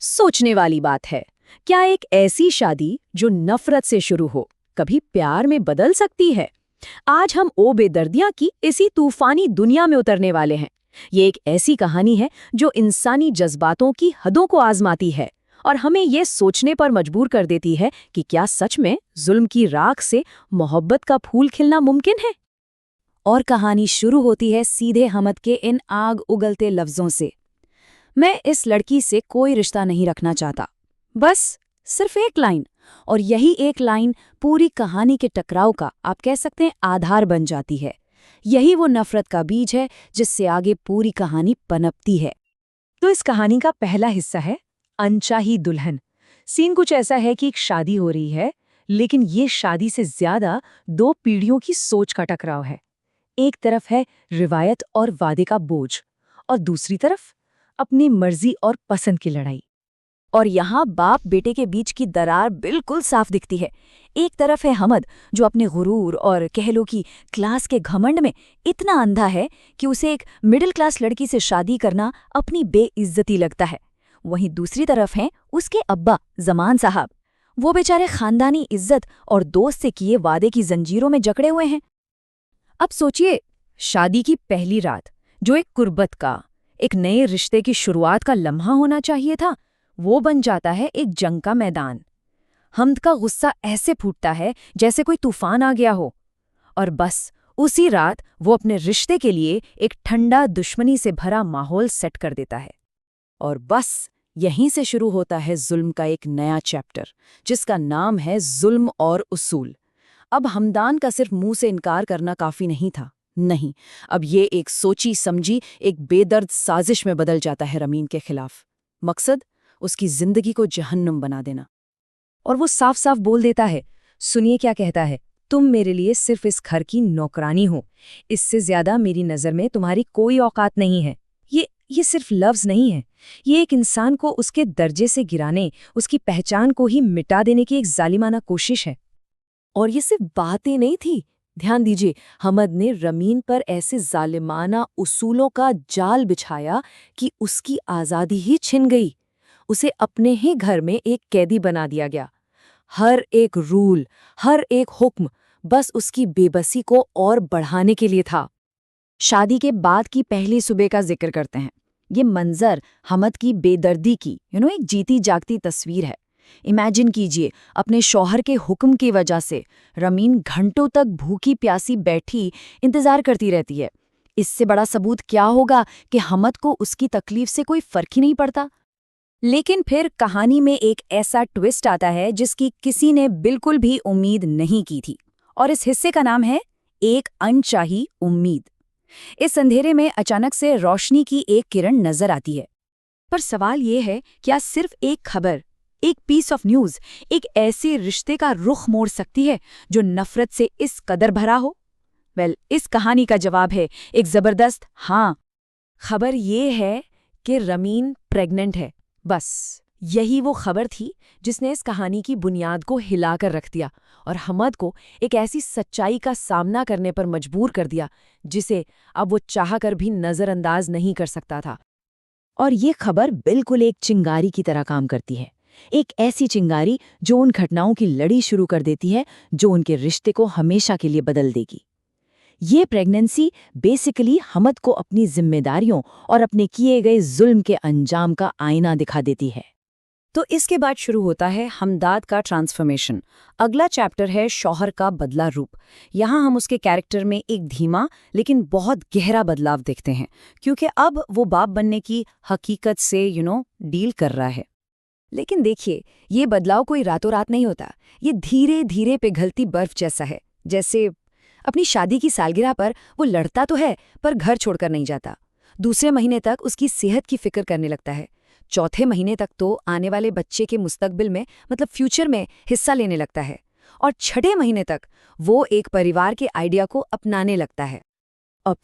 सोचने वाली बात है। क्या एक ऐसी शादी जो नफरत से शुरू हो कभी प्यार में बदल सकती है? आज हम ओ बेदर्दियां की इसी तूफानी दुनिया में उतरने वाले हैं। ये एक ऐसी कहानी है जो इंसानी जज्बातों की हदों को आजमाती है और हमें ये सोचने पर मजबूर कर देती है कि क्या सच में जुल्म की राख से मोहब्बत का फूल खिलना मुमकिन है। और कहानी शुरू होती है सीधे हमद के इन आग उगलते लफ्जों से। मैं इस लड़की से कोई रिश्ता नहीं रखना चाहता। बस सिर्फ एक लाइन। और यही एक लाइन पूरी कहानी के टकराव का, आप कह सकते हैं, आधार बन जाती है। यही वो नफरत का बीज है जिससे आगे पूरी कहानी पनपती है। तो इस कहानी का पहला हिस्सा है अनचाही दुल्हन। सीन कुछ ऐसा है कि एक शादी हो रही है, लेकिन ये शादी से ज्यादा दो पीढ़ियों की सोच का टकराव है। एक तरफ है रिवायत और वादे का बोझ, और दूसरी तरफ अपनी मर्जी और पसंद की लड़ाई। और यहाँ बाप बेटे के बीच की दरार बिल्कुल साफ दिखती है। एक तरफ है हमद, जो अपने गुरूर और कह लो कि क्लास के घमंड में इतना अंधा है कि उसे एक मिडिल क्लास लड़की से शादी करना अपनी बेइज्जती लगता है। वहीं दूसरी तरफ हैं उसके अब्बा जमान साहब। वो बेचारे खानदानी इज्जत और दोस्त से किए वादे की जंजीरों में जकड़े हुए हैं। अब सोचिए, शादी की पहली रात, जो एक कुर्बत का, एक नए रिश्ते की शुरुआत का लम्हा होना चाहिए था, वो बन जाता है एक जंग का मैदान। हमद का गुस्सा ऐसे फूटता है जैसे कोई तूफान आ गया हो। और बस उसी रात वो अपने रिश्ते के लिए एक ठंडा दुश्मनी से भरा माहौल सेट कर देता है। और बस यहीं से शुरू होता है जुल्म का एक नया चैप्टर, जिसका नाम है जुल्म और उसूल। अब हमदान का सिर्फ मुंह से इनकार करना काफी नहीं था। नहीं, अब ये एक सोची समझी, एक बेदर्द साजिश में बदल जाता है रमीन के खिलाफ। मकसद उसकी जिंदगी को जहन्नुम बना देना। और वो साफ साफ बोल देता है, सुनिए क्या कहता है, तुम मेरे लिए सिर्फ इस घर की नौकरानी हो। इससे ज्यादा मेरी नजर में तुम्हारी कोई औकात नहीं है। ये सिर्फ लफ्ज नहीं है, ये एक इंसान को उसके दर्जे से गिराने, उसकी पहचान को ही मिटा देने की एक जालिमाना कोशिश है। और ये सिर्फ बातें नहीं थी। ध्यान दीजिए, हमद ने रमीन पर ऐसे जालिमाना उसूलों का जाल बिछाया कि उसकी आज़ादी ही छिन गई। उसे अपने ही घर में एक कैदी बना दिया गया। हर एक रूल, हर एक हुक्म बस उसकी बेबसी को और बढ़ाने के लिए था। शादी के बाद की पहली सुबह का जिक्र करते हैं। ये मंजर हमद की बेदर्दी की एक जीती जागती तस्वीर है। इमेजिन कीजिए, अपने शौहर के हुक्म की वजह से रमीन घंटों तक भूखी प्यासी बैठी इंतजार करती रहती है। इससे बड़ा सबूत क्या होगा कि हमद को उसकी तकलीफ से कोई फर्क ही नहीं पड़ता। लेकिन फिर कहानी में एक ऐसा ट्विस्ट आता है जिसकी किसी ने बिल्कुल भी उम्मीद नहीं की थी। और इस हिस्से का नाम है एक अनचाही उम्मीद। इस अंधेरे में अचानक से रोशनी की एक किरण नजर आती है। पर सवाल ये है, क्या सिर्फ एक खबर, एक पीस ऑफ न्यूज, एक ऐसे रिश्ते का रुख मोड़ सकती है जो नफरत से इस कदर भरा हो? इस कहानी का जवाब है एक जबरदस्त हाँ। खबर ये है कि रमीन प्रेग्नेंट है। बस यही वो खबर थी जिसने इस कहानी की बुनियाद को हिलाकर रख दिया और हमद को एक ऐसी सच्चाई का सामना करने पर मजबूर कर दिया जिसे अब वो चाहकर भी नजरअंदाज नहीं कर सकता था। और ये खबर बिल्कुल एक चिंगारी की तरह काम करती है। एक ऐसी चिंगारी जो उन घटनाओं की लड़ी शुरू कर देती है जो उनके रिश्ते को हमेशा के लिए बदल देगी। ये प्रेगनेंसी बेसिकली हमद को अपनी जिम्मेदारियों और अपने किए गए जुल्म के अंजाम का आईना दिखा देती है। तो इसके बाद शुरू होता है हमदाद का ट्रांसफॉर्मेशन। अगला चैप्टर है शौहर का बदला रूप। यहाँ हम उसके कैरेक्टर में एक धीमा लेकिन बहुत गहरा बदलाव देखते हैं, क्योंकि अब वो बाप बनने की हकीकत से डील कर रहा है। लेकिन देखिए, ये बदलाव कोई रातों रात नहीं होता। ये धीरे धीरे पिघलती बर्फ जैसा है। जैसे अपनी शादी की सालगिरह पर वो लड़ता तो है, पर घर छोड़कर नहीं जाता। दूसरे महीने तक उसकी सेहत की फिक्र करने लगता है। चौथे महीने तक तो आने वाले बच्चे के मुस्तकबिल में, मतलब फ्यूचर में, हिस्सा लेने लगता है। और छठे महीने तक वो एक परिवार के आइडिया को अपनाने लगता है। और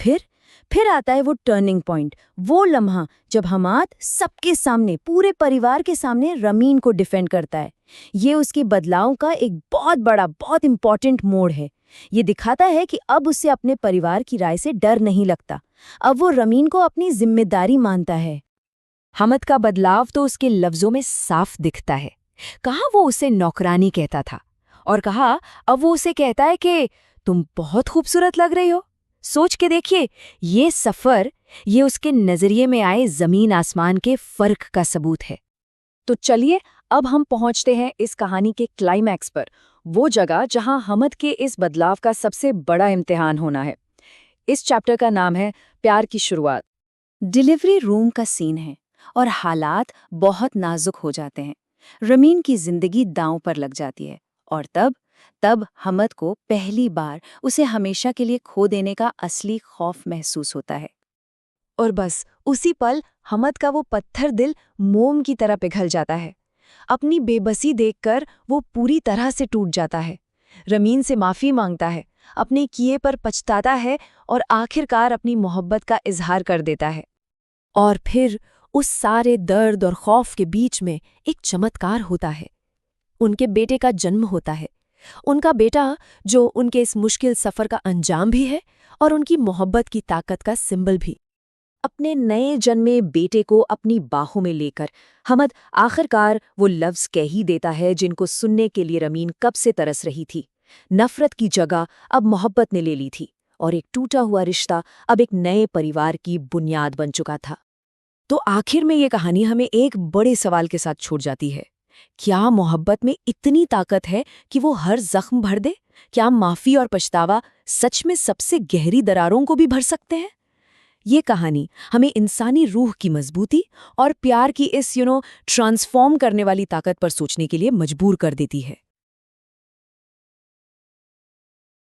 फिर आता है वो टर्निंग पॉइंट, वो लम्हा जब हमाद सबके सामने, पूरे परिवार के सामने रमीन को डिफेंड करता है। ये उसके बदलाव का एक बहुत बड़ा, बहुत इंपॉर्टेंट मोड़ है। ये दिखाता है कि अब उसे अपने परिवार की राय से डर नहीं लगता। अब वो रमीन को अपनी जिम्मेदारी मानता है। हमद का बदलाव तो उसके लफ्जों में साफ दिखता है। कहाँ वो उसे नौकरानी कहता था और कहा अब वो उसे कहता है कि तुम बहुत खूबसूरत लग रही हो। सोच के देखिए, ये सफ़र, ये उसके नज़रिए में आए ज़मीन आसमान के फ़र्क का सबूत है। तो चलिए अब हम पहुंचते हैं इस कहानी के क्लाइमैक्स पर, वो जगह जहां हमद के इस बदलाव का सबसे बड़ा इम्तिहान होना है। इस चैप्टर का नाम है प्यार की शुरुआत। डिलीवरी रूम का सीन है और हालात बहुत नाजुक हो जाते हैं। रमीन की जिंदगी दांव पर लग जाती है और तब हमद को पहली बार उसे हमेशा के लिए खो देने का असली खौफ महसूस होता है। और बस उसी पल हमद का वो पत्थर दिल मोम की तरह पिघल जाता है। अपनी बेबसी देखकर वो पूरी तरह से टूट जाता है। रमीन से माफ़ी मांगता है, अपने किए पर पछताता है और आखिरकार अपनी मोहब्बत का इजहार कर देता है। और फिर उस सारे दर्द और खौफ के बीच में एक चमत्कार होता है। उनके बेटे का जन्म होता है। उनका बेटा जो उनके इस मुश्किल सफ़र का अंजाम भी है और उनकी मोहब्बत की ताकत का सिंबल भी। अपने नए जन्मे बेटे को अपनी बाहों में लेकर हमद आखिरकार वो लफ्ज़ कह ही देता है जिनको सुनने के लिए रमीन कब से तरस रही थी। नफ़रत की जगह अब मोहब्बत ने ले ली थी और एक टूटा हुआ रिश्ता अब एक नए परिवार की बुनियाद बन चुका था। तो आखिर में ये कहानी हमें एक बड़े सवाल के साथ छोड़ जाती है। क्या मोहब्बत में इतनी ताकत है कि वो हर जख्म भर दे? क्या माफ़ी और पछतावा सच में सबसे गहरी दरारों को भी भर सकते हैं? ये कहानी हमें इंसानी रूह की मजबूती और प्यार की इस ट्रांसफॉर्म करने वाली ताकत पर सोचने के लिए मजबूर कर देती है।